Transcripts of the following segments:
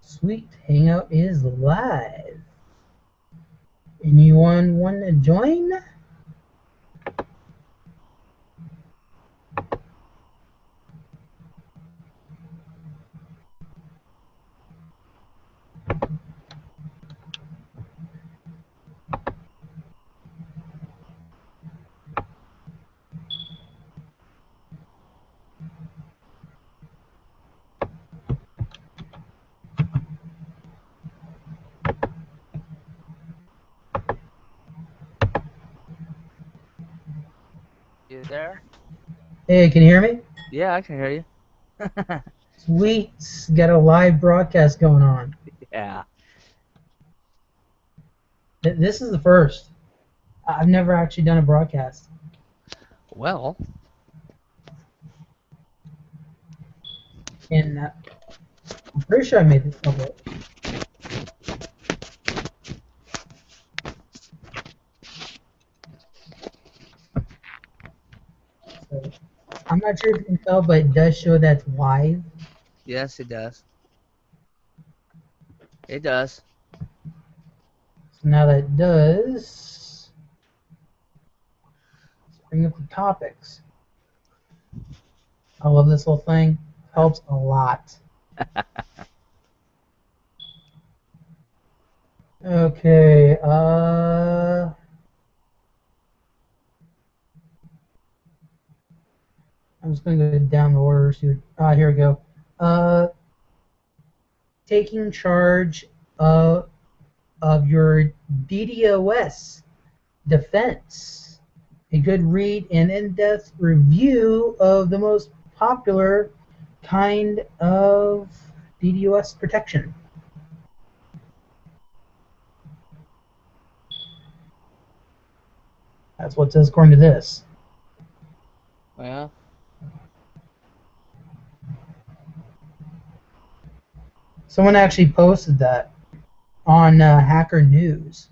Sweet, Hangout is live. Anyone want to join? You there? Hey, can you hear me? Yeah, I can hear you. Sweet, got a live broadcast going on. Yeah. This is the first. I've never actually done a broadcast. Well, And I'm pretty sure I made this public. So, I'm not sure if you can tell, but it does show that's live. yes, it does. It does. So now that it does, let's bring up the topics. I love this whole thing. Helps a lot. Okay, I'm just going to go down the order. Here we go. Taking charge of your DDoS defense. A good read and in-depth review of the most popular kind of DDoS protection. That's what it says according to this. Yeah. Someone actually posted that on Hacker News.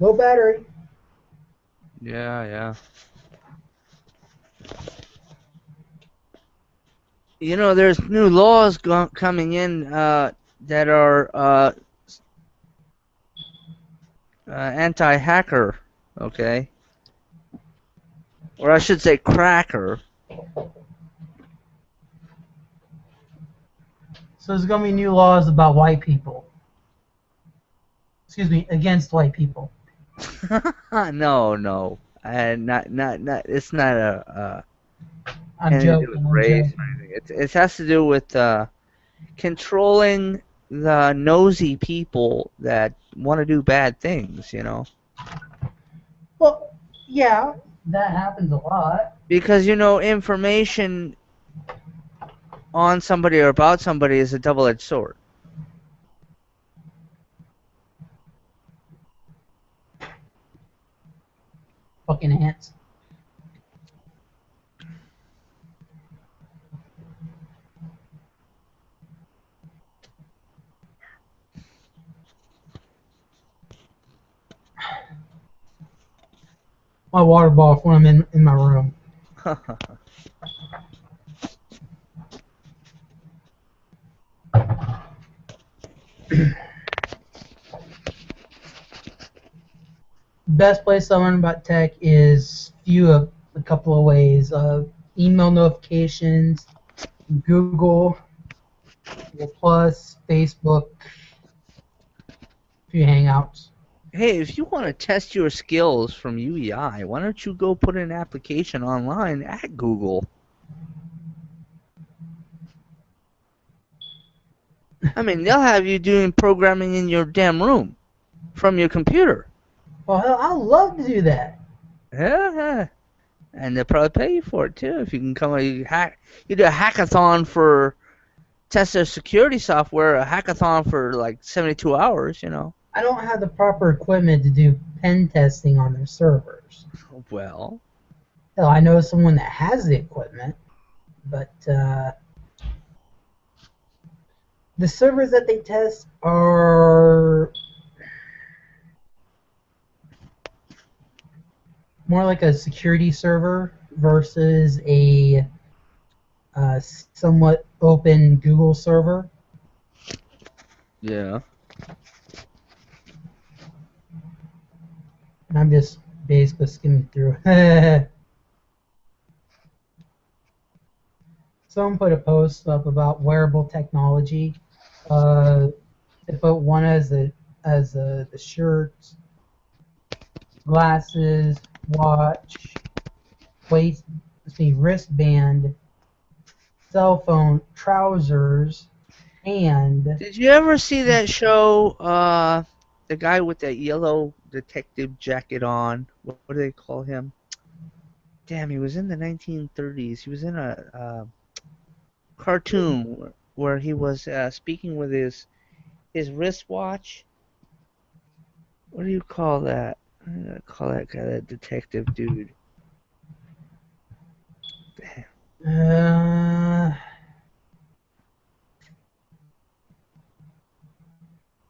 Low battery. Yeah. You know, there's new laws coming in that are anti-hacker, okay? Or I should say cracker. So there's going to be new laws about white people. Excuse me, against white people. No. Not. It's not I'm anything to do with joking. I'm race or joking. anything. It has to do with controlling the nosy people that want to do bad things, you know. Well, yeah, that happens a lot. Because, you know, information on somebody or about somebody is a double-edged sword. Fucking ants. My water bottle when I'm in my room. Best place to learn about tech is a couple of ways. Email notifications, Google Plus, Facebook, a few Hangouts. Hey, if you want to test your skills from UEI, why don't you go put an application online at Google? I mean, they'll have you doing programming in your damn room from your computer. Well, hell, I'd love to do that. Yeah. And they'll probably pay you for it too if you can come. You do a hackathon for test their security software. A hackathon for like 72 hours. You know. I don't have the proper equipment to do pen testing on their servers. Well. Hell, I know someone that has the equipment, but the servers that they test are more like a security server versus a somewhat open Google server. Yeah. And I'm just basically skimming through. Someone put a post up about wearable technology. They put one as the shirt, glasses, watch, wristband, cell phone, trousers, and Did you ever see that show? The guy with that yellow detective jacket on. What do they call him? Damn, he was in the 1930s. He was in a cartoon where he was speaking with his wristwatch. What do you call that? I'm gonna call that guy that detective dude. Damn. uh,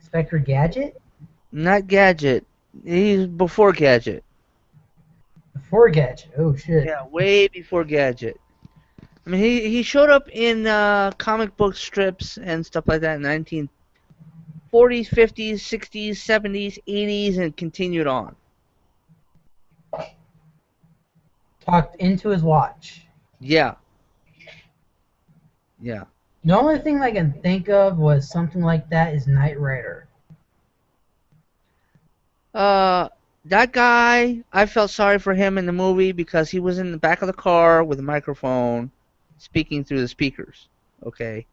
Inspector Gadget. Not Gadget. He's before Gadget. Before Gadget. Oh shit. Yeah, way before Gadget. I mean, he showed up in comic book strips and stuff like that in 1940s, 50s, 60s, 70s, 80s, and continued on. Talked into his watch. Yeah. Yeah. The only thing I can think of was something like that is Knight Rider. That guy, I felt sorry for him in the movie because he was in the back of the car with a microphone speaking through the speakers. Okay.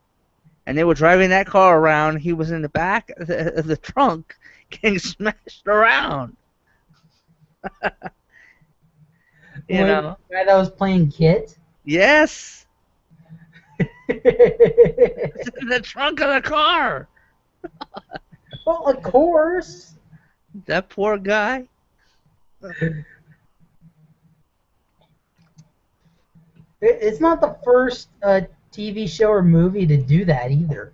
And they were driving that car around. He was in the back of the trunk getting smashed around. You When know? the guy that was playing Kit. Yes. It's in the trunk of the car. Well, of course. That poor guy. It's not the first TV show or movie to do that either.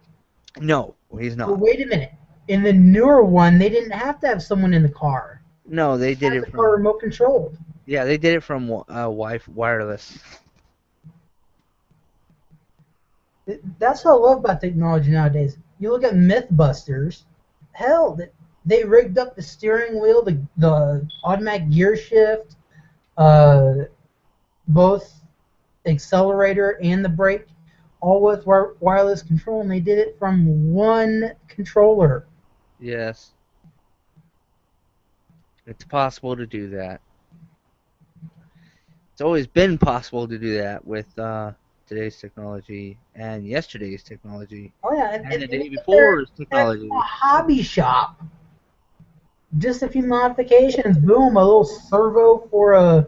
No, he's But not. wait a minute. In the newer one, they didn't have to have someone in the car. No, they They did had it the car from. remote controlled. Yeah, they did it from wireless. That's what I love about technology nowadays. You look at MythBusters. Hell, they rigged up the steering wheel, the automatic gear shift, uh, both accelerator and the brake, all with wireless control, and they did it from one controller. Yes, it's possible to do that. It's always been possible to do that with today's technology and yesterday's technology Oh yeah, and the and day look at their before's at technology. a hobby shop. Just a few modifications, boom, a little servo for a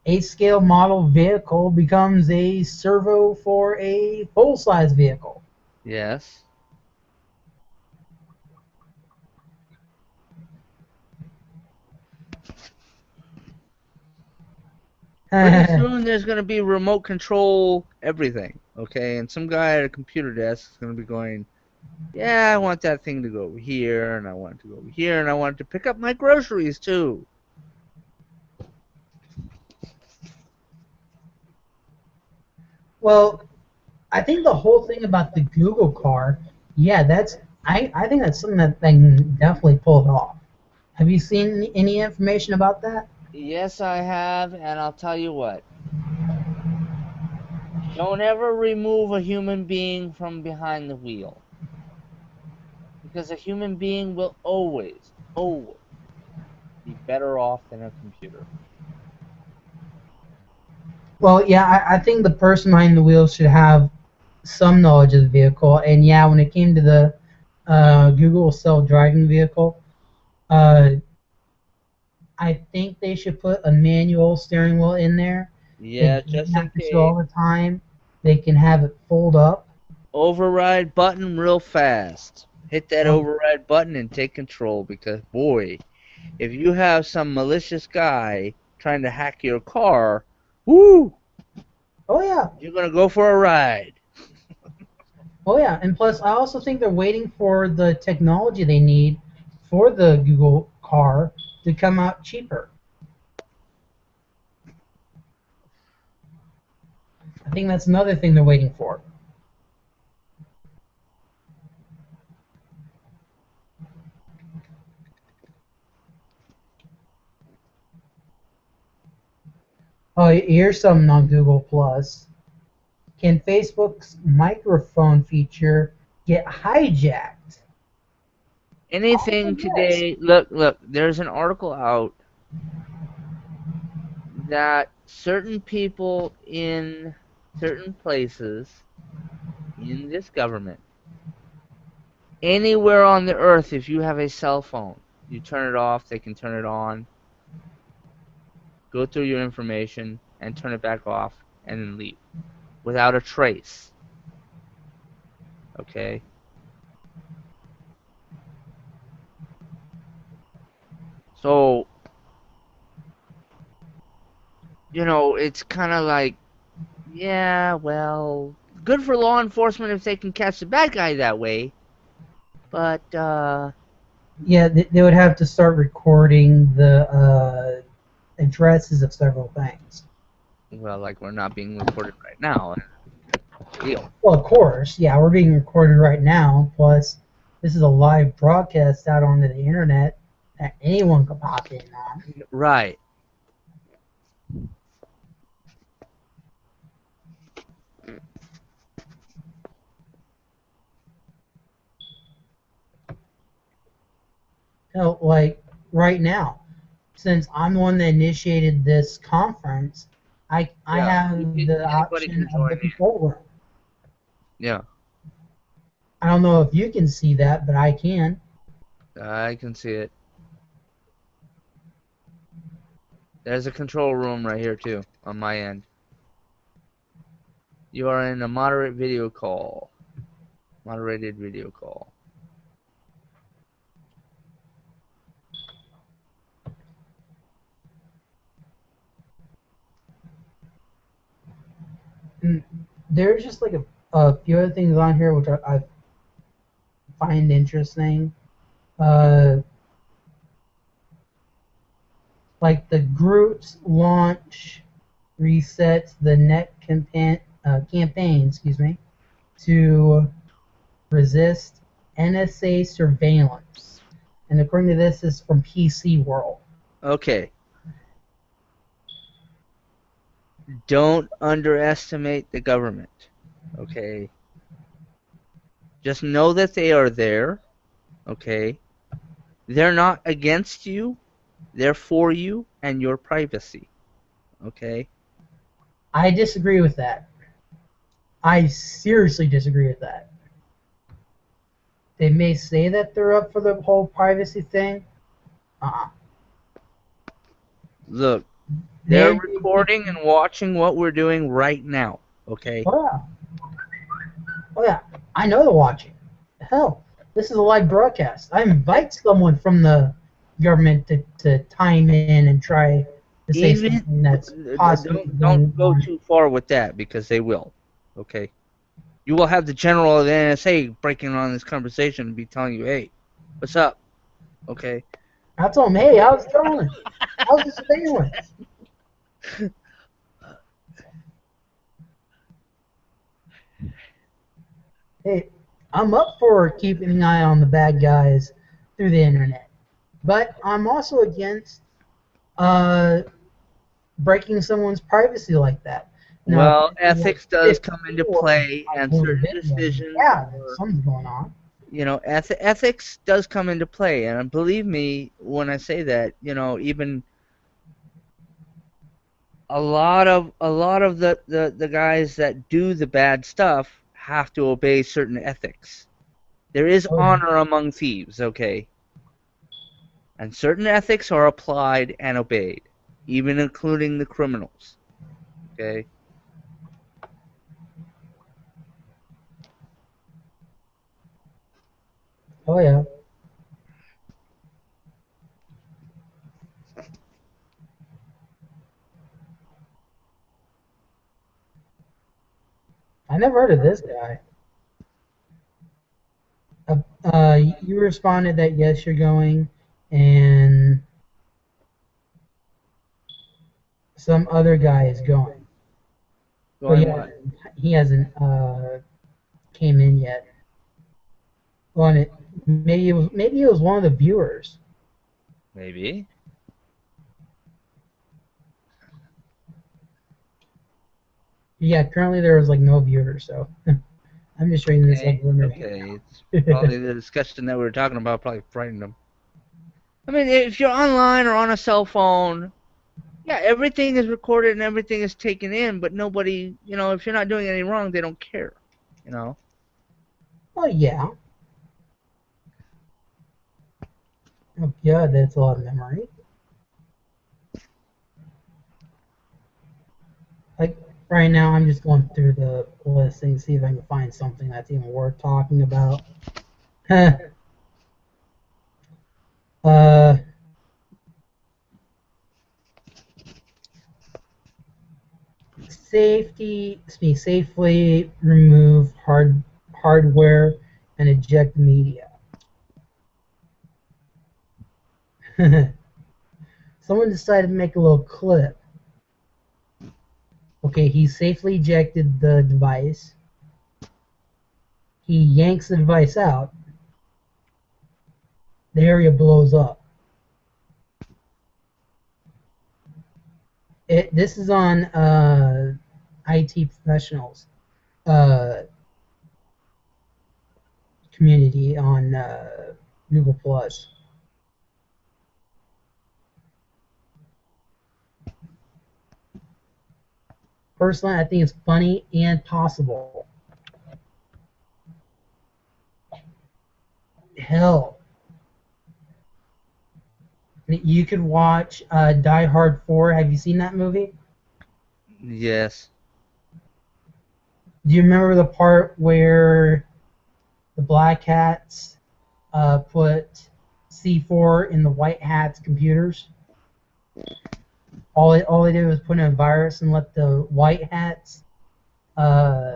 8 scale model vehicle becomes a servo for a full-size vehicle. Yes. Pretty soon there's going to be remote control everything, okay? And some guy at a computer desk is going to be going, yeah, I want that thing to go over here, and I want it to go over here, and I want it to pick up my groceries too. Well, I think the whole thing about the Google car, yeah, I think that's something that they can definitely pull it off. Have you seen any information about that? Yes, I have, and I'll tell you what. Don't ever remove a human being from behind the wheel. Because a human being will always, always be better off than a computer. Well, yeah, I think the person behind the wheel should have some knowledge of the vehicle. And yeah, when it came to the Google self-driving vehicle, uh, I think they should put a manual steering wheel in there. They Yeah, don't just in have to show case. all the time. They can have it fold up. Override button real fast. Hit that Oh, override button and take control because, boy, if you have some malicious guy trying to hack your car, woo, oh yeah, you're going to go for a ride. oh yeah. And plus, I also think they're waiting for the technology they need for the Google car to come out cheaper. I think that's another thing they're waiting for. Oh, here's something on Google Plus. Can Facebook's microphone feature get hijacked? Anything today, look, there's an article out that certain people in certain places in this government, anywhere on the earth, if you have a cell phone, you turn it off, they can turn it on, go through your information, and turn it back off, and then leave without a trace. Okay? So, it's kind of like, yeah, well, good for law enforcement if they can catch the bad guy that way. But, Yeah, they would have to start recording the addresses of several things. well, like we're not being recorded right now. Deal. Well, of course, yeah, we're being recorded right now. Plus, this is a live broadcast out onto the internet that anyone could pop in on. Right. Like right now, since I'm the one that initiated this conference, I have the option of the control room. Yeah. I don't know if you can see that, but I can. I can see it. There's a control room right here too, on my end. You are in a moderated video call. And there's just like a few other things on here which I find interesting. Like the Group's launch resets the net campaign, to resist NSA surveillance. And according to this is from PC World. Okay. Don't underestimate the government. Okay. Just know that they are there. Okay. They're not against you. They're for you and your privacy. Okay. I disagree with that. I seriously disagree with that. They may say that they're up for the whole privacy thing. Look, they're recording and watching what we're doing right now. Okay. Oh yeah. I know they're watching. Hell, this is a live broadcast. I invite someone from the government to chime in and try to say something that's possible. Don't go too far with that because they will. Okay. You will have the general of the NSA breaking on this conversation and be telling you, hey, what's up? Okay. I told him, hey, how's it going? How's the surveillance? Hey, I'm up for keeping an eye on the bad guys through the internet. But I'm also against breaking someone's privacy like that. Now, well, ethics does come into play, and certain decisions. Yeah, something's going on. Ethics does come into play, and believe me when I say that. Even a lot of the guys that do the bad stuff have to obey certain ethics. There is honor among thieves, okay? And certain ethics are applied and obeyed, even including the criminals, okay? Oh, yeah. I never heard of this guy. You responded that yes, you're going, and some other guy is going. But Going yeah, what? he hasn't came in yet. On it, maybe it was one of the viewers. Maybe. Yeah, currently there was like no viewers, so I'm just reading this like Okay. limited Okay. It's account. probably the discussion that we were talking about probably frightened them. I mean, if you're online or on a cell phone, yeah, everything is recorded and everything is taken in, but nobody, if you're not doing anything wrong, they don't care. You know. Oh yeah. Oh yeah, that's a lot of memory. Like right now, I'm just going through the listing, see if I can find something that's even worth talking about. uh, safely remove hardware and eject media. Someone decided to make a little clip. Okay, he safely ejected the device. He yanks the device out. The area blows up. This is on IT professionals community on Google Plus. Personally, I think it's funny and possible. Hell, you could watch Die Hard 4. Have you seen that movie? Yes. Do you remember the part where the black hats put C4 in the white hats' computers? All they did was put in a virus and let the white hats uh,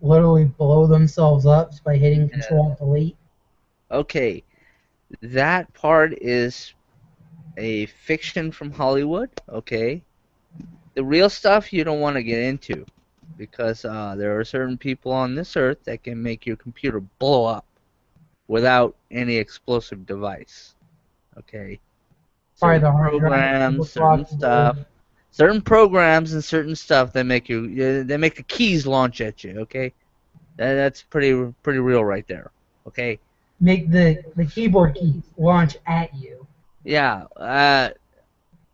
literally blow themselves up just by hitting Yeah. Control Delete. Okay. That part is a fiction from Hollywood. Okay. The real stuff you don't want to get into because there are certain people on this earth that can make your computer blow up without any explosive device. Okay. Probably Certain the hard drive programs, overclockable. certain programs and certain stuff that make they make the keys launch at you. Okay. That's pretty real right there. Okay. Make the keyboard keys launch at you. Yeah.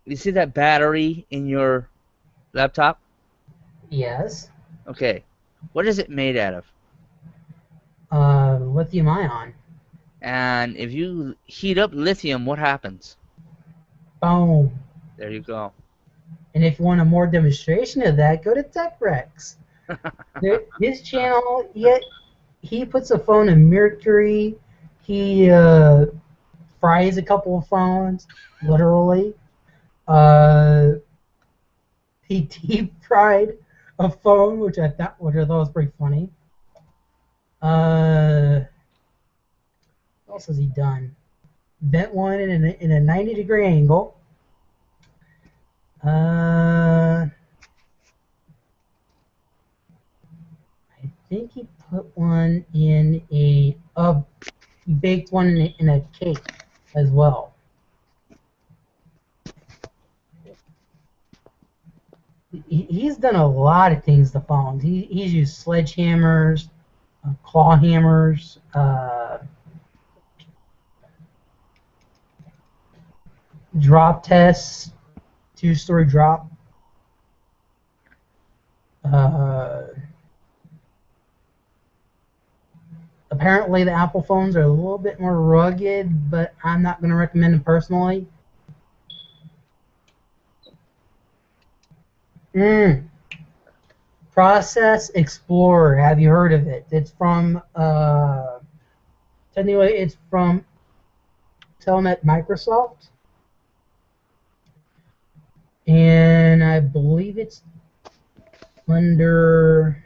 You see that battery in your laptop? Yes. Okay. What is it made out of? Lithium ion. And if you heat up lithium, what happens? Boom. There you go. And if you want a more demonstration of that, go to TechRex. His channel, he puts a phone in mercury. He fries a couple of phones, literally. Uh, he deep fried a phone, which I thought was pretty funny. What else has he done? Bent one in a 90-degree angle. I think he put one in he baked one in a cake as well. He's done a lot of things to phones. He's used sledgehammers, claw hammers, drop tests, two-story drop. Apparently, the Apple phones are a little bit more rugged, but I'm not going to recommend them personally. Process Explorer. Have you heard of it? It's from technically it's from Telnet Microsoft, and I believe it's under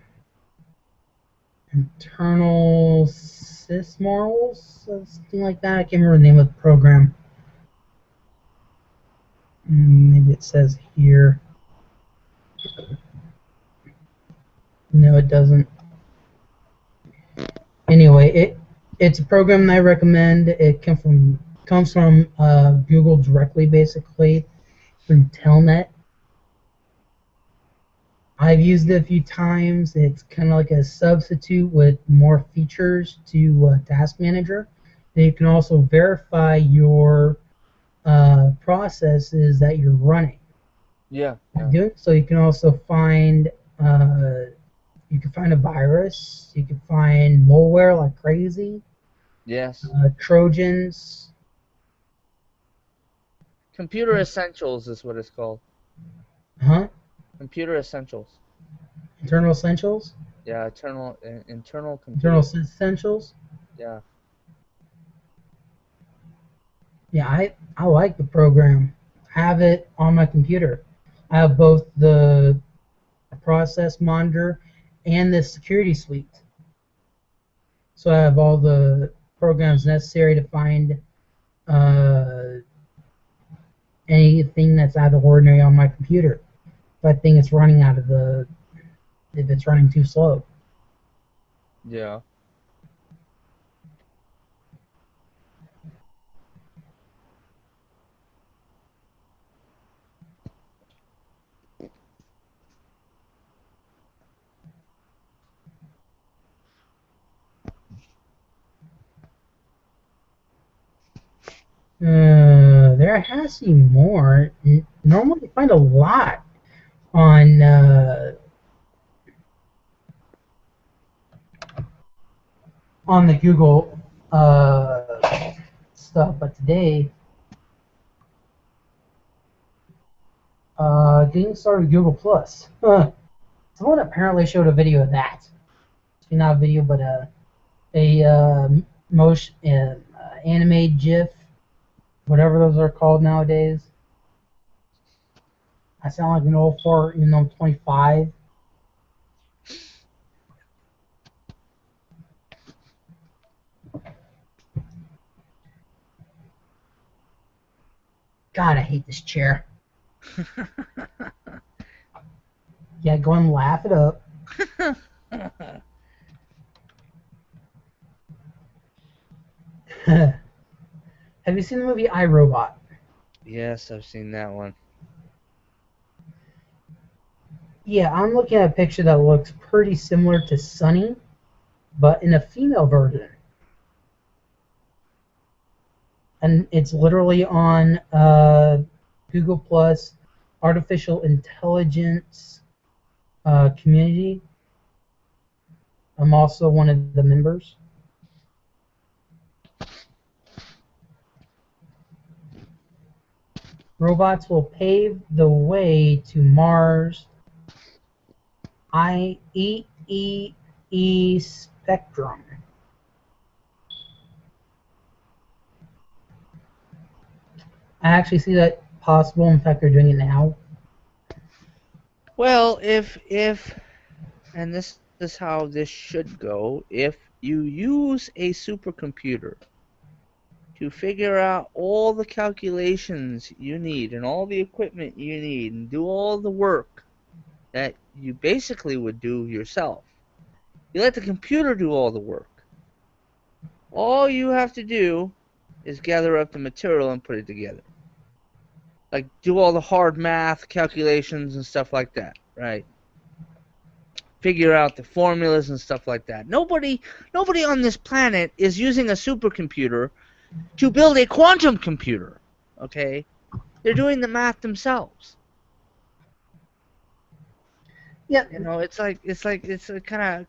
internal sysmorals, something like that. I can't remember the name of the program. Maybe it says here. No, it doesn't. Anyway, it's a program that I recommend. It comes from Google directly, basically through Telnet. I've used it a few times. It's kind of like a substitute with more features to Task Manager. And you can also verify your processes that you're running. Yeah. So you can also find a virus. You can find malware like crazy. Yes. Trojans. Computer Essentials is what it's called. Huh? Computer Essentials. Internal Essentials? Yeah, internal computer. Internal Essentials? Yeah. Yeah, I like the program. I have it on my computer. I have both the process monitor and the security suite. So I have all the programs necessary to find anything that's out of the ordinary on my computer. If I think it's running if it's running too slow. Yeah. There has to be more. Normally, you find a lot on the Google stuff, but today, getting started with Google Plus. Someone apparently showed a video of that. Not a video, but a motion anime GIF, whatever those are called nowadays. I sound like an old fart, even though I'm 25. God, I hate this chair. Yeah, go and laugh it up. Have you seen the movie iRobot? Yes, I've seen that one. Yeah, I'm looking at a picture that looks pretty similar to Sunny, but in a female version. And it's literally on Google Plus Artificial Intelligence community. I'm also one of the members. Robots will pave the way to Mars. IEEE Spectrum. I actually see that possible. In fact, they're doing it now. Well, if and this is how this should go, if you use a supercomputer to figure out all the calculations you need and all the equipment you need and do all the work that you basically would do yourself. You let the computer do all the work. All you have to do is gather up the material and put it together. Like do all the hard math calculations and stuff like that, right? Figure out the formulas and stuff like that. Nobody on this planet is using a supercomputer to build a quantum computer. Okay? They're doing the math themselves. Yeah. You know, it's kind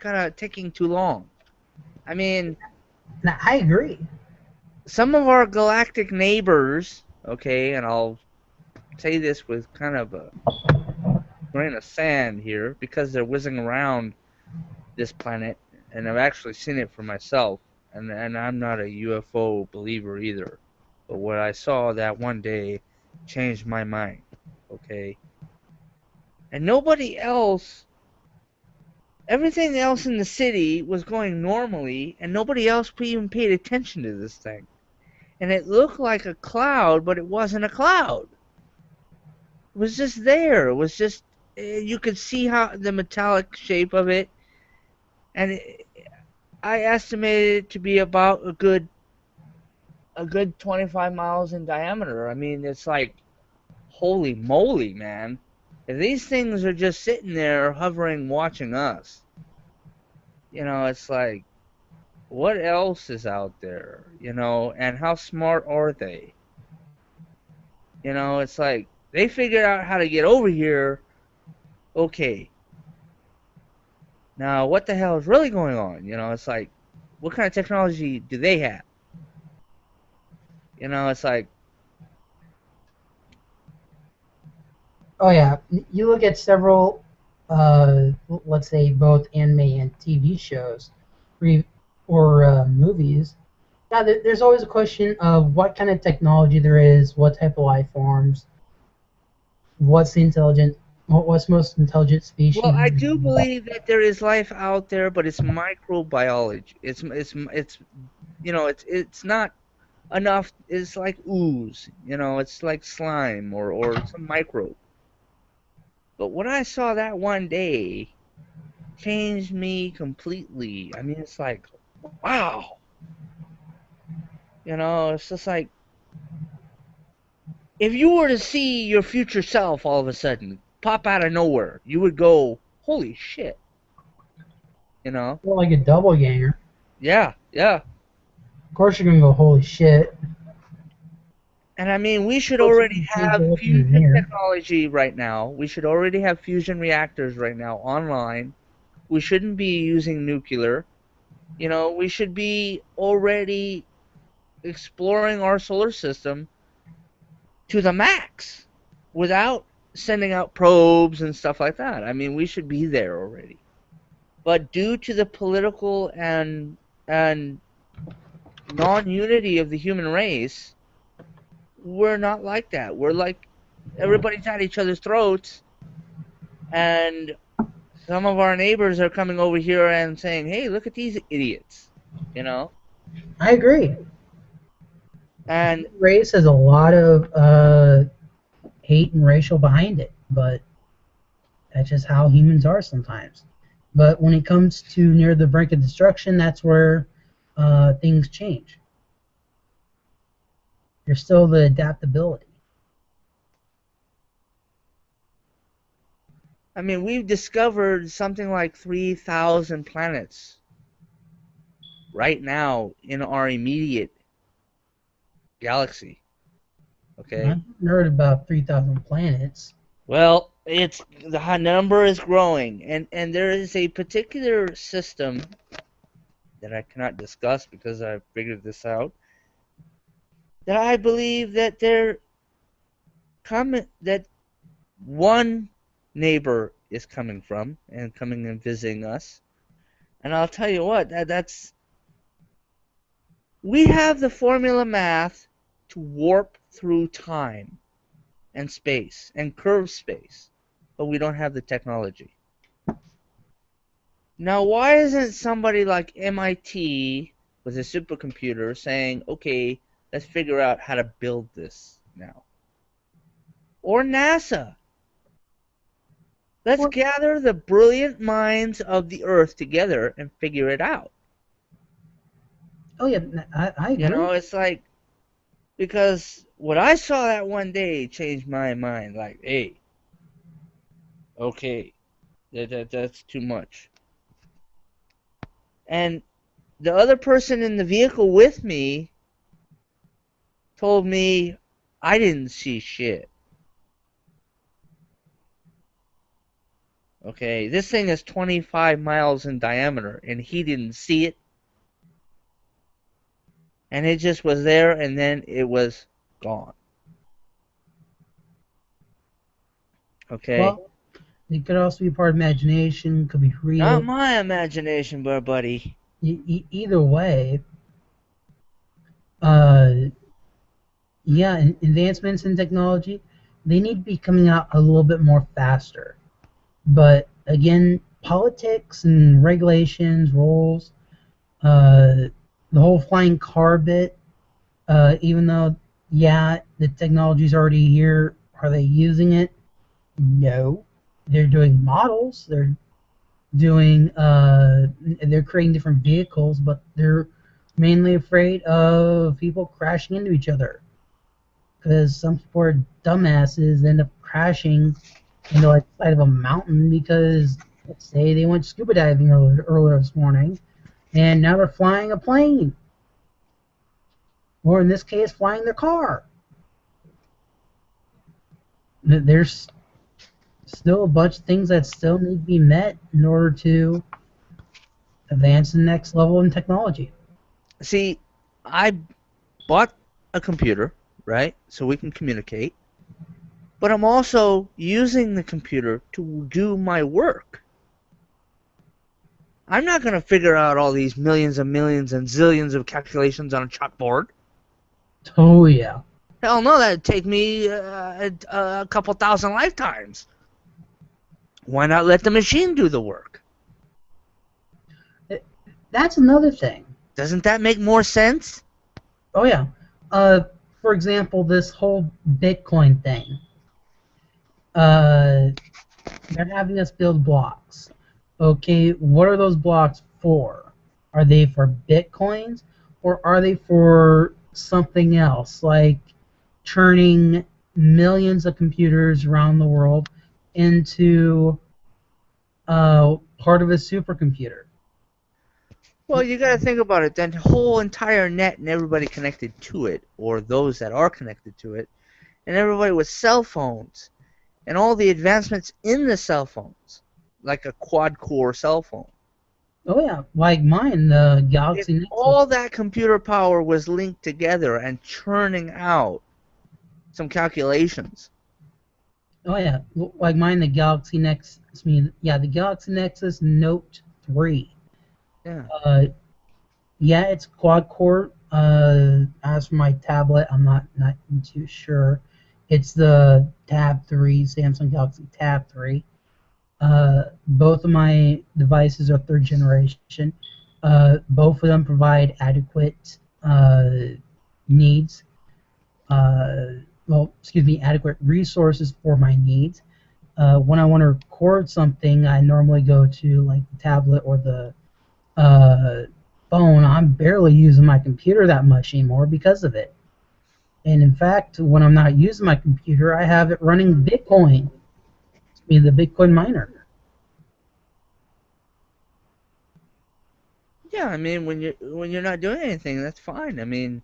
of taking too long. I mean, Now, I agree. some of our galactic neighbors, okay, and I'll say this with kind of a grain of sand here because they're whizzing around this planet, and I've actually seen it for myself, and I'm not a UFO believer either, but what I saw that one day changed my mind, okay? And nobody else, everything else in the city was going normally, and nobody else even paid attention to this thing. And it looked like a cloud, but it wasn't a cloud. It was just there. It was just you could see how the metallic shape of it, and I estimated it to be about a good 25 miles in diameter. I mean, it's like, holy moly, man! If these things are just sitting there hovering, watching us, it's like, what else is out there, and how smart are they? It's like they figured out how to get over here. Okay, now what the hell is really going on? It's like, what kind of technology do they have? It's like, Oh yeah, you look at several, let's say both anime and TV shows, or movies. Yeah, there's always a question of what kind of technology there is, what type of life forms, what's the intelligent, what's most intelligent well, I species. do believe that there is life out there, but it's microbiology. It's not enough. It's like ooze. It's like slime or some microbe. But what I saw that one day changed me completely. I mean, it's like, wow. It's just like, if you were to see your future self all of a sudden pop out of nowhere, you would go, holy shit. More like a double ganger. Yeah, yeah. Of course, you're gonna go, holy shit. And I mean, we should Of course, already you can have go up in fusion here. technology right now. We should already have fusion reactors right now online. We shouldn't be using nuclear. We should be already exploring our solar system to the max without sending out probes and stuff like that. I mean, we should be there already. But due to the political and non-unity of the human race, we're not like that. We're like, everybody's at each other's throats, and some of our neighbors are coming over here and saying, "Hey, look at these idiots," I agree. And Race has a lot of hate and racial behind it, but that's just how humans are sometimes. But when it comes to near the brink of destruction, that's where things change. There's still the adaptability. I mean, we've discovered something like 3,000 planets right now in our immediate galaxy. Okay. I've heard about 3,000 planets. Well, the number is growing, and there is a particular system that I cannot discuss because I figured this out. That I believe that that one neighbor is coming from and coming and visiting us. And I'll tell you what, we have the formula math to warp through time and space and curve space, but we don't have the technology. Now, why isn't somebody like MIT with a supercomputer saying, okay, let's figure out how to build this now? Or NASA. Let's gather the brilliant minds of the Earth together and figure it out. Oh yeah, I agree. It's like, because what I saw that one day changed my mind. Like, hey, okay, that's too much. And the other person in the vehicle with me told me I didn't see shit. Okay, this thing is 25 miles in diameter, and he didn't see it. And it just was there, and then it was gone. Okay? Well, it could also be part of imagination, could be real. Not my imagination, buddy. Either way, yeah, advancements in technology, they need to be coming out a little bit more faster. But again, politics and regulations, rules, the whole flying car bit, even though, yeah, the technology's already here, are they using it? No. they're doing models. They're creating different vehicles, but they're mainly afraid of people crashing into each other. Because some people are dumbasses, end up crashing into like the side of a mountain because, let's say, they went scuba diving earlier this morning, and now they're flying a plane, or in this case, flying their car. There's still a bunch of things that still need to be met in order to advance to the next level in technology. See, I bought a computer, right, so we can communicate, but I'm also using the computer to do my work. I'm not going to figure out all these millions and millions and zillions of calculations on a chalkboard. Oh, yeah. Hell no, that'd take me a couple thousand lifetimes. Why not let the machine do the work? That's another thing. Doesn't that make more sense? Oh, yeah. For example, this whole Bitcoin thing. They're having us build blocks. Okay, what are those blocks for? Are they for Bitcoins, or are they for something else, like turning millions of computers around the world into part of a supercomputer? Well, you got to think about it. Then the whole entire net and everybody connected to it, or those that are connected to it, and everybody with cell phones, and all the advancements in the cell phones, like a quad-core cell phone. Oh yeah, like mine, the Galaxy If Nexus. all that computer power was linked together and churning out some calculations. Oh yeah, like mine, the Galaxy Nexus. The Galaxy Nexus Note 3. Yeah. Yeah, it's quad core. As for my tablet, I'm not too sure. It's the Tab 3, Samsung Galaxy Tab 3. Both of my devices are third generation. Both of them provide adequate needs. Adequate resources for my needs. When I want to record something, I normally go to like the tablet or the phone. I'm barely using my computer that much anymore because of it. And in fact, when I'm not using my computer, I have it running Bitcoin. The Bitcoin miner. Yeah, I mean, when you're not doing anything, that's fine. I mean,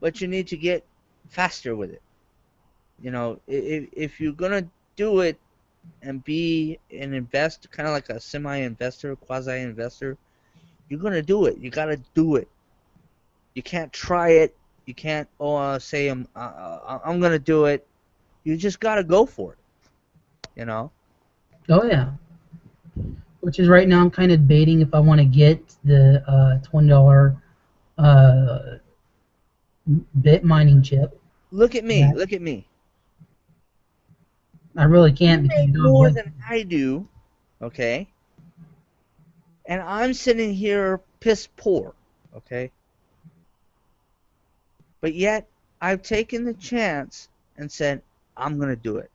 but you need to get faster with it. You know, if you're gonna do it and be an investor, kind of like a semi-investor, quasi-investor, you're gonna do it. You gotta do it. You can't try it. You can't say I'm gonna do it. You just gotta go for it. You know. Oh yeah. Which is right now I'm kind of debating if I want to get the $20 bit mining chip. Look at me. Yeah. Look at me. I really can't you because make more than I do, okay? And I'm sitting here piss poor, okay? But yet I've taken the chance and said I'm gonna do it.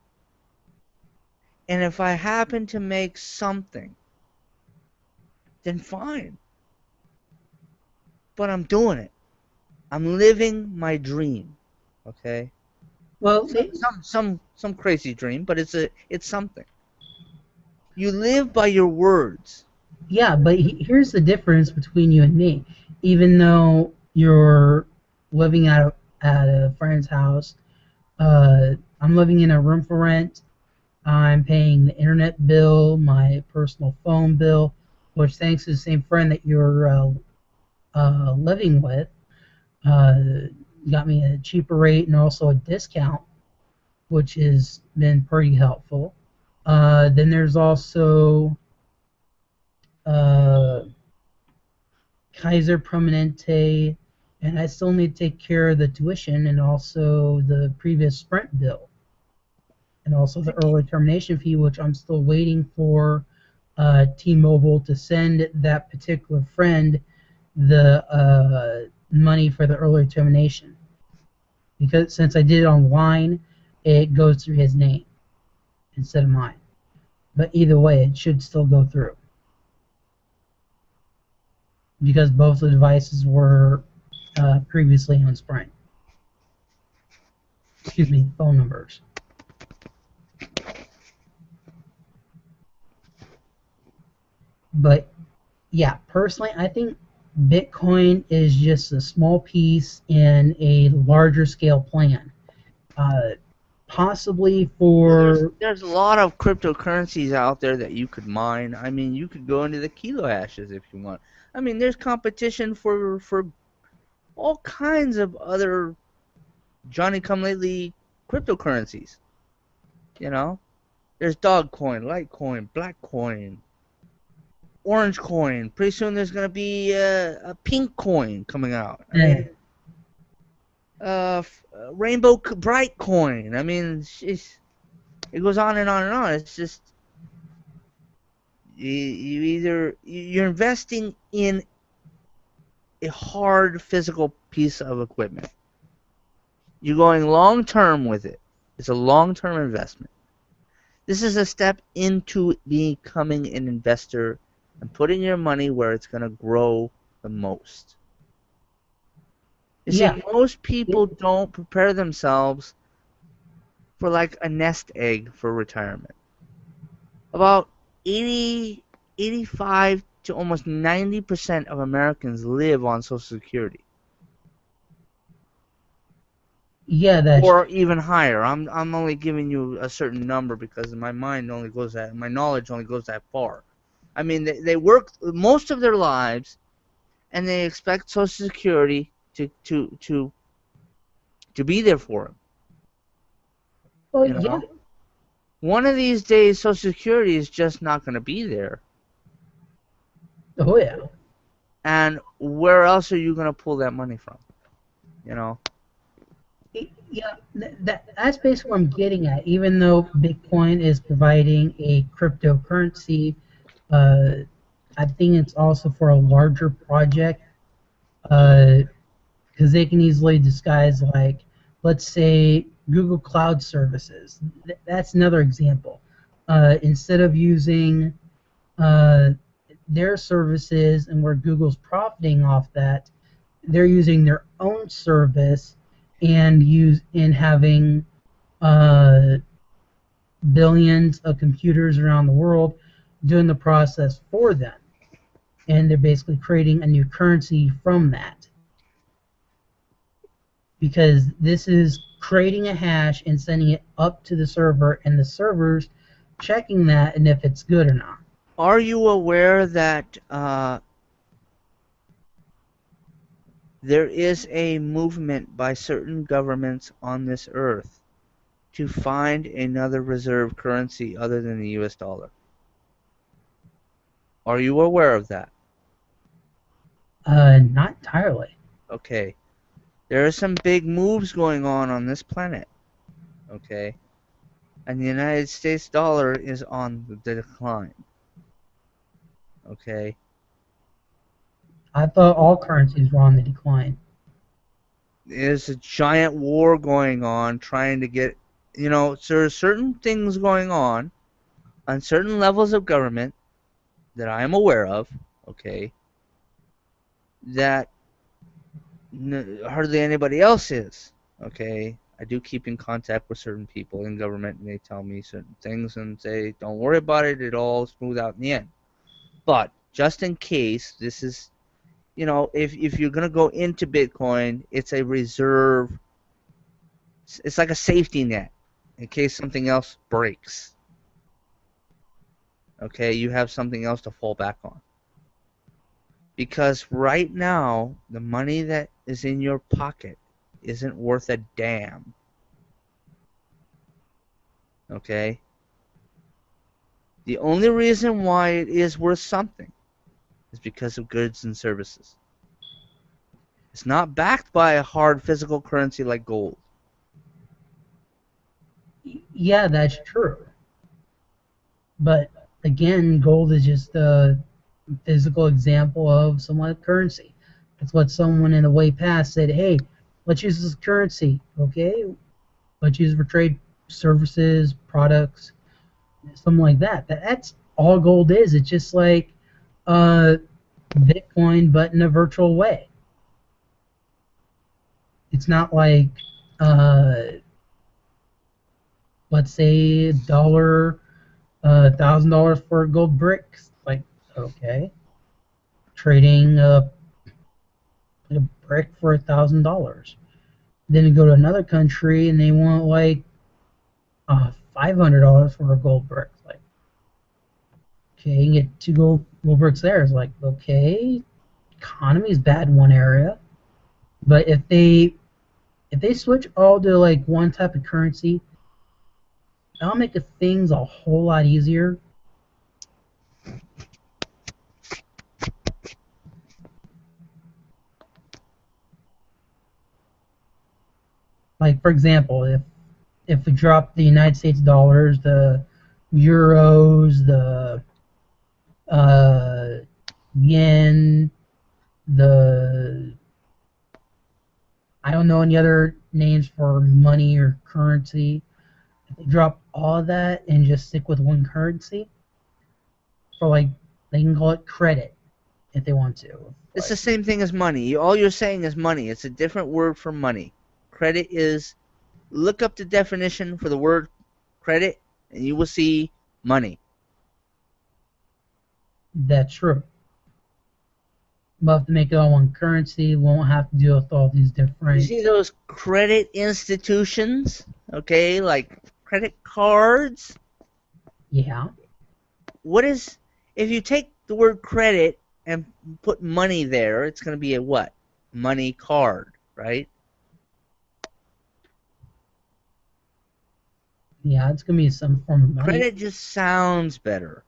And if I happen to make something, then fine. But I'm doing it. I'm living my dream, okay? Well, some crazy dream, but it's something. You live by your words. Yeah, but here's the difference between you and me. Even though you're living at a friend's house, I'm living in a room for rent. I'm paying the internet bill, my personal phone bill, which thanks to the same friend that you're living with, got me a cheaper rate and also a discount, which has been pretty helpful. Then there's also Kaiser Permanente, and I still need to take care of the tuition and also the previous Sprint bill, and also the early termination fee, which I'm still waiting for T-Mobile to send that particular friend the money for the early termination. Because since I did it online, it goes through his name instead of mine. But either way, it should still go through because both the devices were previously on Sprint. Excuse me, phone numbers. But yeah, personally, I think Bitcoin is just a small piece in a larger scale plan. Possibly for There's a lot of cryptocurrencies out there that you could mine. I mean, you could go into the kilo hashes if you want. I mean, there's competition for all kinds of other Johnny come lately cryptocurrencies. You know, there's Dogcoin, Litecoin, Blackcoin, Orange Coin. Pretty soon there's gonna be a pink coin coming out. I mean, Rainbow Bright Coin. I mean, it goes on and on and on. It's just you're investing in a hard physical piece of equipment. You're going long term with it. It's a long term investment. This is a step into becoming an investor and putting your money where it's going to grow the most. You see, most people don't prepare themselves for like a nest egg for retirement. About 85 to almost 90% of Americans live on Social Security. Yeah, that's or even higher. I'm only giving you a certain number because my mind only goes that, my knowledge only goes that far. I mean, they work most of their lives, and they expect Social Security to be there for them. well, You know? yeah. One of these days, Social Security is just not going to be there. Oh yeah. And where else are you going to pull that money from? You know. Yeah, that's basically what I'm getting at. Even though Bitcoin is providing a cryptocurrency, I think it's also for a larger project, because they can easily disguise, like, let's say Google Cloud Services. That's another example. Instead of using their services and where Google's profiting off that, they're using their own service and having billions of computers around the world doing the process for them, and they're basically creating a new currency from that, because this is creating a hash and sending it up to the server, and the server's checking that and if it's good or not. Are you aware that there is a movement by certain governments on this earth to find another reserve currency other than the US dollar? Are you aware of that? Not entirely. Okay. There are some big moves going on this planet. Okay. And the United States dollar is on the decline. Okay. I thought all currencies were on the decline. There's a giant war going on trying to get, so there are certain things going on certain levels of government that I am aware of, okay, that hardly anybody else is, okay. I do keep in contact with certain people in government, and they tell me certain things and say, don't worry about it, it'll all smooth out in the end. But just in case, this is, if you're going to go into Bitcoin, it's a reserve. It's like a safety net in case something else breaks. Okay, you have something else to fall back on. Because right now, the money that is in your pocket isn't worth a damn. Okay? The only reason why it is worth something is because of goods and services. It's not backed by a hard physical currency like gold. Yeah, that's true. But again, gold is just a physical example of somewhat currency. That's what someone in the way past said, hey, let's use this currency, okay? Let's use it for trade, services, products, something like that. That's all gold is. It's just like Bitcoin, but in a virtual way. It's not like, uh, let's say, $1,000 for a gold brick. Like, okay, trading a brick for $1,000. Then you go to another country and they want like $500 for a gold brick. Like, okay, you can get two gold bricks there. It's like, okay, economy's bad in one area, but if they switch all to like one type of currency, that'll make things a whole lot easier. Like for example, if we drop the United States dollars, the euros, the uh, yen, the I don't know any other names for money or currency. If they drop all of that and just stick with one currency, for like they can call it credit if they want to. It's the same thing as money. All you're saying is money. It's a different word for money. Credit is, look up the definition for the word credit, and you will see money. That's true. We'll have to make it all one currency. We won't have to deal with all these different. You see those credit institutions, okay, like credit cards? Yeah. What is, if you take the word credit and put money there, it's going to be a what? Money card, right? Yeah, it's going to be some form of money. Credit just sounds better.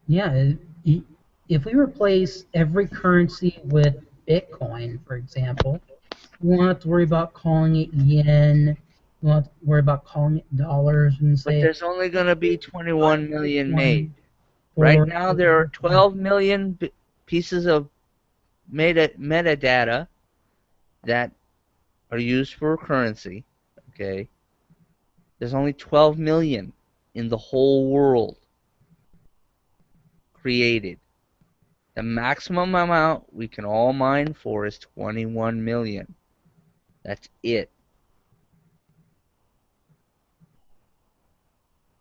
Yeah, if we replace every currency with Bitcoin, for example, we won't have to worry about calling it yen. We won't have to worry about calling it dollars and But say. there's only going to be 21 million made. for- Right now there are 12 million pieces of metadata that are used for currency. Okay. There's only 12 million in the whole world created. The maximum amount we can all mine for is 21 million. That's it.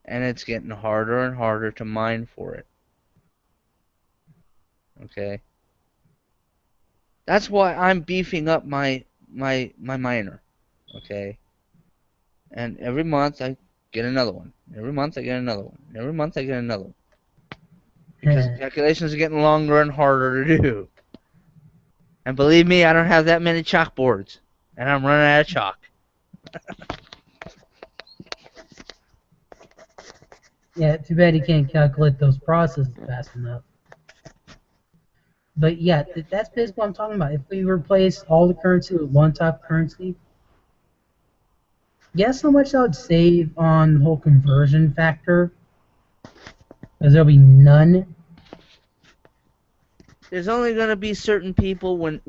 And it's getting harder and harder to mine for it. Okay. That's why I'm beefing up my miner. Okay. And every month I get another one. Every month I get another one. Every month I get another one. Because calculations are getting longer and harder to do. And believe me, I don't have that many chalkboards. And I'm running out of chalk. Yeah, too bad you can't calculate those processes fast enough. But yeah, that's basically what I'm talking about. If we replace all the currency with one type of currency, guess how much that would save on the whole conversion factor? Because there'll be none. There's only going to be certain people when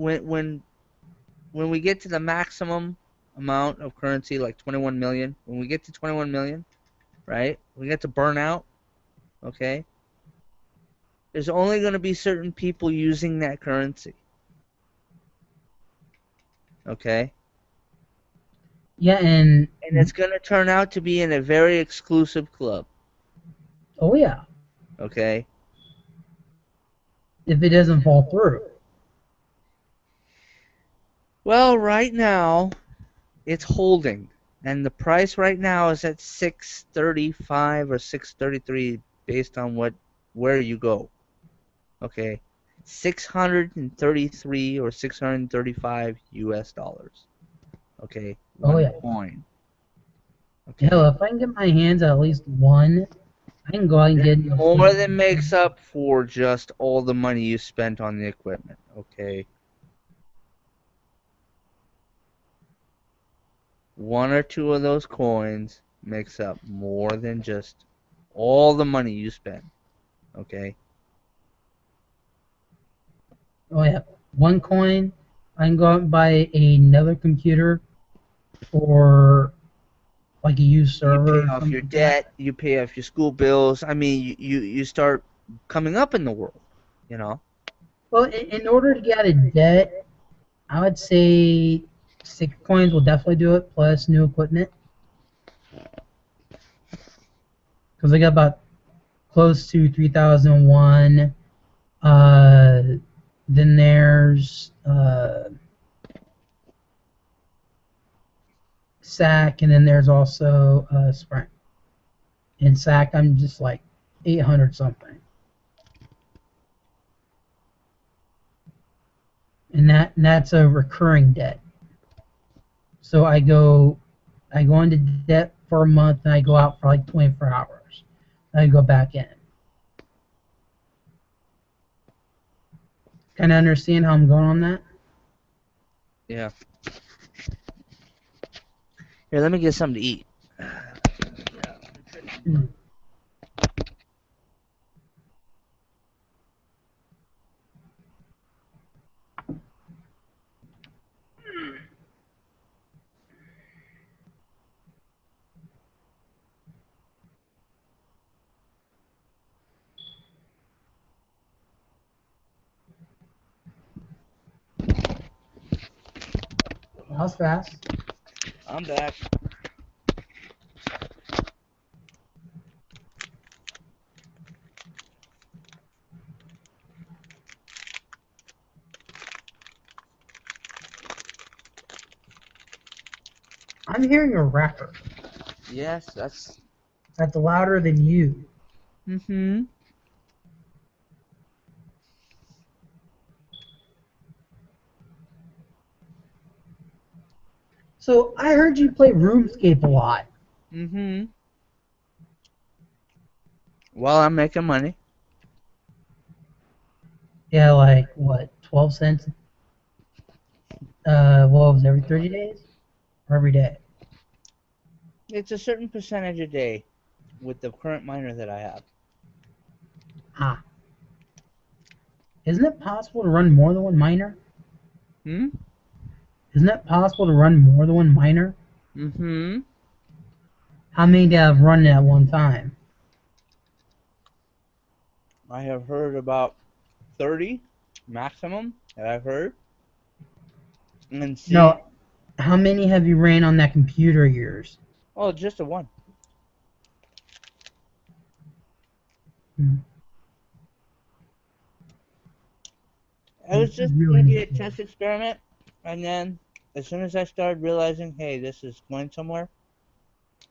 we get to the maximum amount of currency, like 21 million. When we get to 21 million, right? We get to burnout. Okay. There's only going to be certain people using that currency. Okay. Yeah, and it's going to turn out to be in a very exclusive club. Oh yeah. Okay. If it doesn't fall through. Well, right now, it's holding, and the price right now is at 635 or 633, based on where you go. Okay, 633 or 635 US dollars. Okay, one coin. Okay. Hell, if I can get my hands at least one, I can go out and get more than makes up for just all the money you spent on the equipment. Okay. One or two of those coins makes up more than just all the money you spend. Okay. Oh yeah, one coin. I can go out and buy another computer for like a used You server pay or off something your like that. debt, you pay off your school bills. I mean, you start coming up in the world, you know. Well, in order to get out of debt, I would say stick coins will definitely do it, plus new equipment. Because I got about close to 3001. Uh, then there's SAC, and then there's also Sprint. In SAC, I'm just like 800 something. And that's a recurring debt. So I go into debt for a month and I go out for like 24 hours. Then I go back in. Kind of understand how I'm going on that? Yeah. Here, let me get something to eat. Mm. That was fast. I'm back. I'm hearing a rapper. Yes, that's. That's louder than you. Mm-hmm. So I heard you play RuneScape a lot. Mm-hmm. Well, I'm making money. Yeah, like what, 12 cents? What was it, every 30 days? Or every day? It's a certain percentage a day with the current miner that I have. Ah. Isn't it possible to run more than one miner? Hmm? Isn't it possible to run more than one miner? Mm-hmm. How many do I have running at one time? I have heard about 30 maximum that I've heard. And see, No, how many have you ran on that computer of yours? oh, just a one. Hmm. I was just Really gonna be need a to. test experiment, and then as soon as I started realizing, hey, this is going somewhere,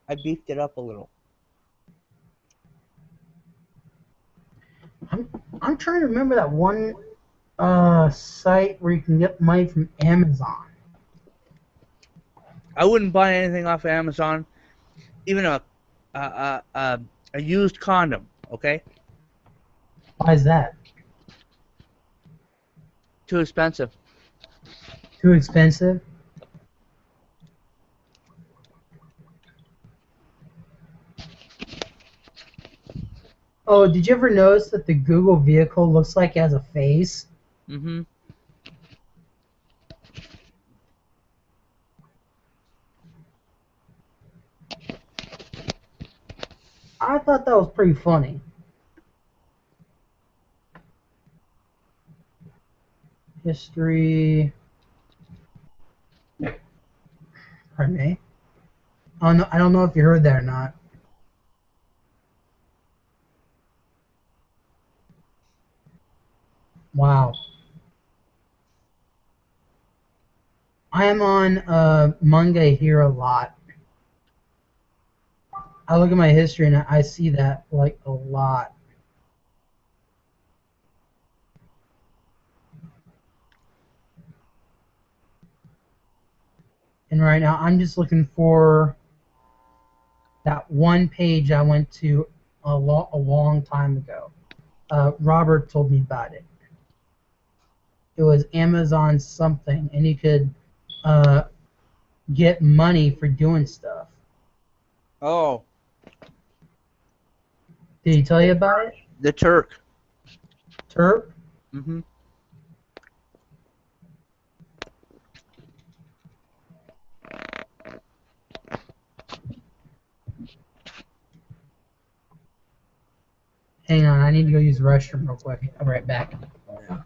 I beefed it up a little. I'm trying to remember that one site where you can get money from Amazon. I wouldn't buy anything off of Amazon, even a a, a, a used condom. Okay, Why is that? too expensive. Too expensive? Oh, did you ever notice that the Google vehicle looks like it has a face? Mm-hmm. I thought that was pretty funny. History. Pardon me. I don't know if you heard that or not. Wow. I am on manga here a lot. I look at my history and I see that like a lot. And right now I'm just looking for that one page I went to a long time ago. Robert told me about it. It was Amazon something, and you could uh, get money for doing stuff. Oh, Did he tell you about it? the Turk. Terp? Mm-hmm. I need to go use the restroom real quick. I'll be right back. Yeah.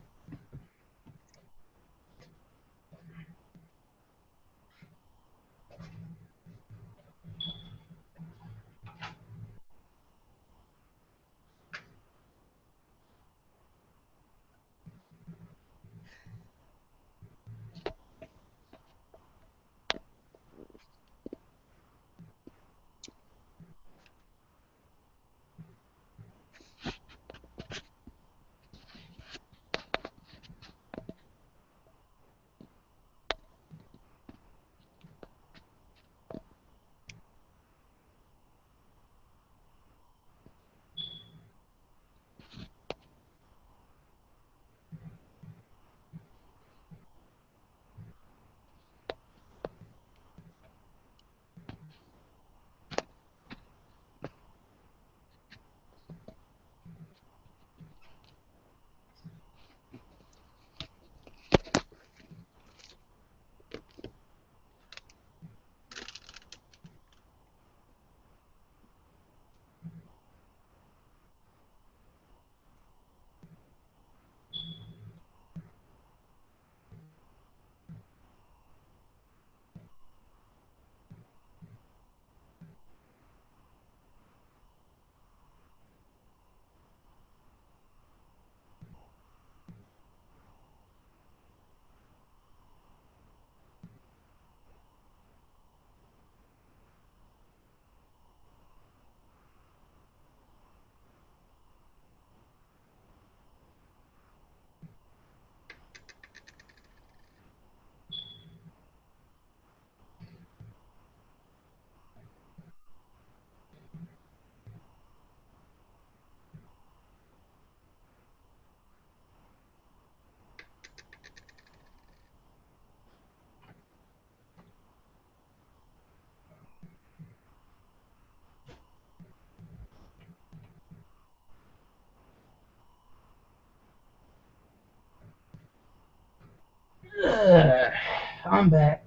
I'm back.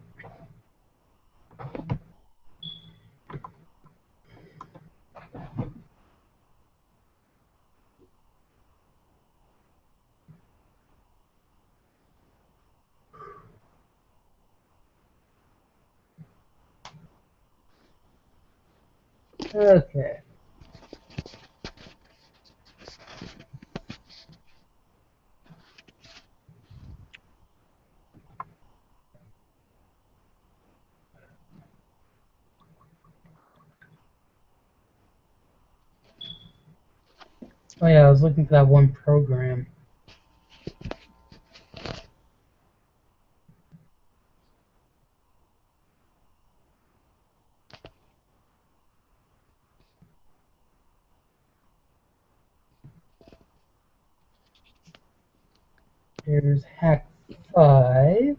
Okay. Oh yeah, I was looking for that one program. There's Hack 5.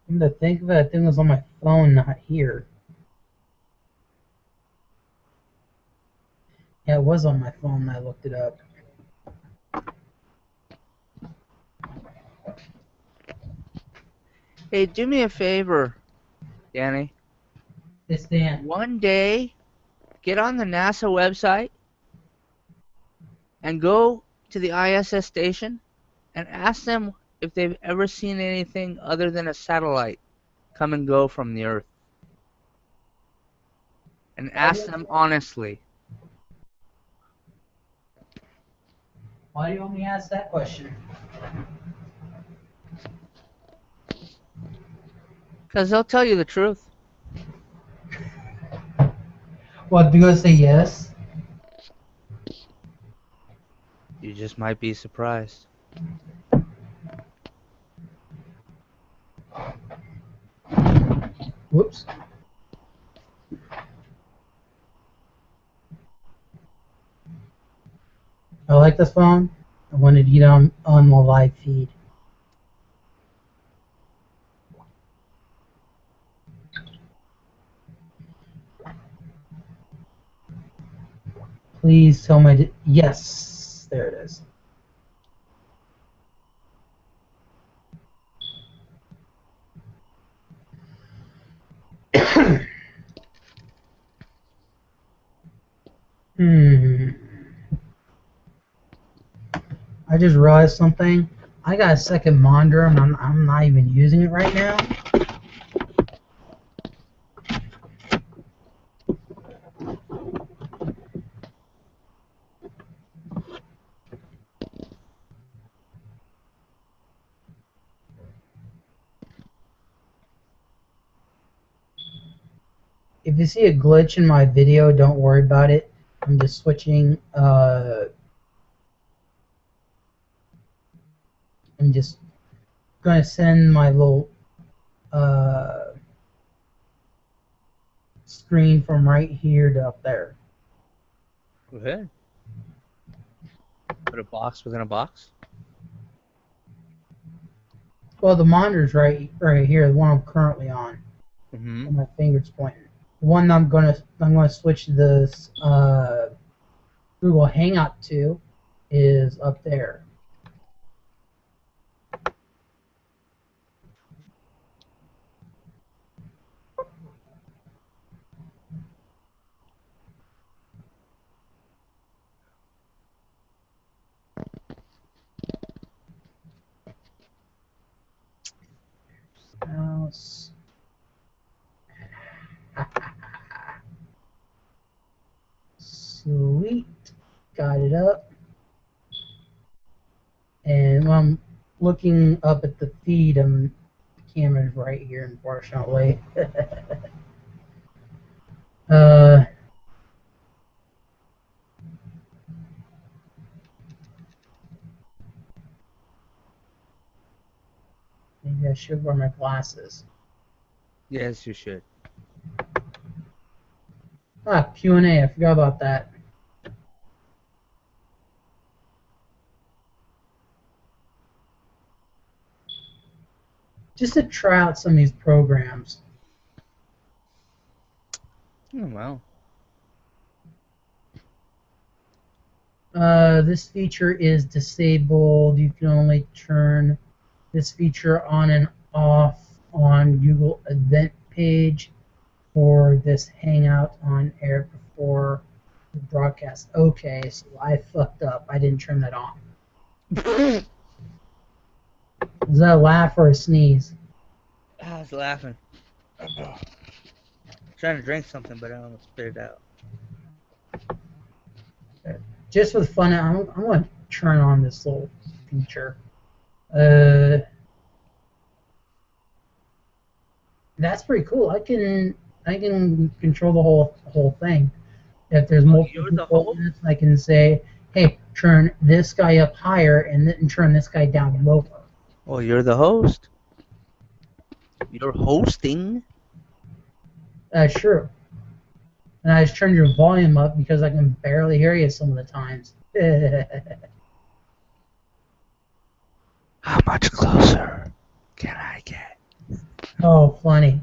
Come to think of it, that thing was on my phone, not here. Yeah, it was on my phone when I looked it up. Hey, do me a favor, Danny. It's Dan. One day, get on the NASA website and go to the ISS station and ask them if they've ever seen anything other than a satellite come and go from the Earth. And ask them honestly. Why do you want me to ask that question? Because they'll tell you the truth. What, do you say yes? You just might be surprised. Whoops. I like this phone. I wanted to get on the live feed. Please tell me. Yes, there it is. Hmm. I just realized something. I got a second monitor and I'm not even using it right now. If you see a glitch in my video, don't worry about it. I'm just switching. I'm just gonna send my little screen from right here to up there. Go ahead. Put a box within a box. Well, the monitor's right here, the one I'm currently on. Mm-hmm. Where my finger's pointing. The one I'm gonna switch this Google Hangout to is up there. Mouse. Sweet. Got it up. And when I'm looking up at the feed, the camera's right here, unfortunately. Maybe I should wear my glasses. Yes, you should. Q&A, I forgot about that. Just to try out some of these programs. Oh, wow. This feature is disabled. You can only turn this feature on and off on Google event page for this Hangout on air before the broadcast. Okay, so I fucked up. I didn't turn that on. Was that a laugh or a sneeze? I was laughing. Trying to drink something, but I almost spit it out. Just for fun, I'm going to turn on this little feature. That's pretty cool. I can control the whole thing. If there's multiple people in this, I can say, hey, turn this guy up higher and then turn this guy down lower. Well, you're the host. You're hosting. Sure. And I just turned your volume up because I can barely hear you some of the times. How much closer can I get? Oh, funny.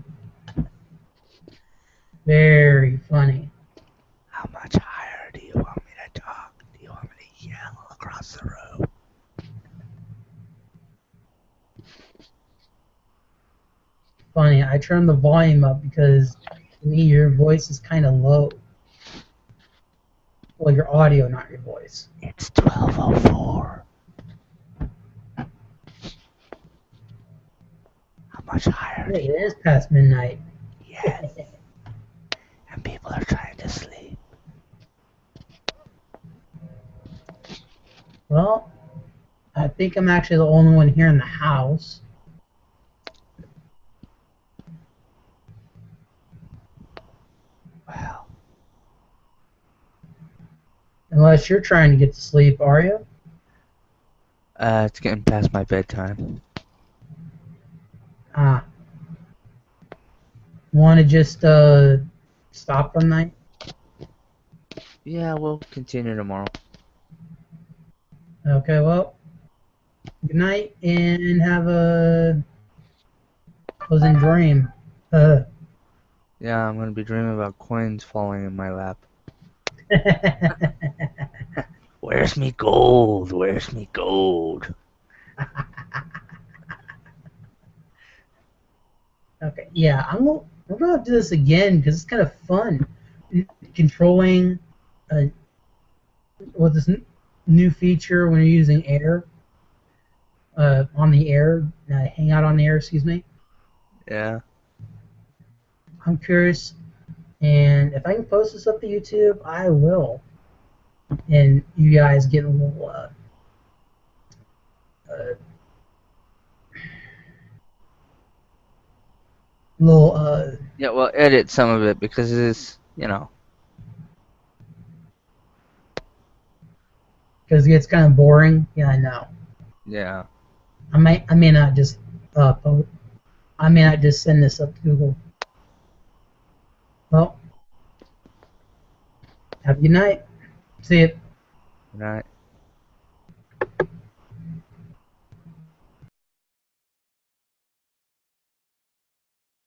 Very funny. How much higher do you want me to talk? Do you want me to yell across the room? Funny. I turned the volume up because to me your voice is kind of low. Well, your audio, not your voice. It's 12:04. How much higher? Hey, it is past midnight. Yes. And people are trying to sleep. Well, I think I'm actually the only one here in the house. Well. Unless you're trying to get to sleep, are you? It's getting past my bedtime. Want to just stop for the night? Yeah, we'll continue tomorrow. Okay, well, good night and have a pleasant dream. Yeah, I'm gonna be dreaming about coins falling in my lap. Where's me gold? Where's me gold? Okay, yeah, we're gonna do this again because it's kind of fun controlling uh, with this new feature when you're using air on the air, Hangout on the air, excuse me. Yeah. I'm curious, and if I can post this up to YouTube, I will. And you guys get a uh, little Yeah, well, edit some of it because it's, you know. because it gets kind of boring. Yeah, I know. Yeah. I may not just I may not just send this up to Google. Well, have a good night. See you. Right.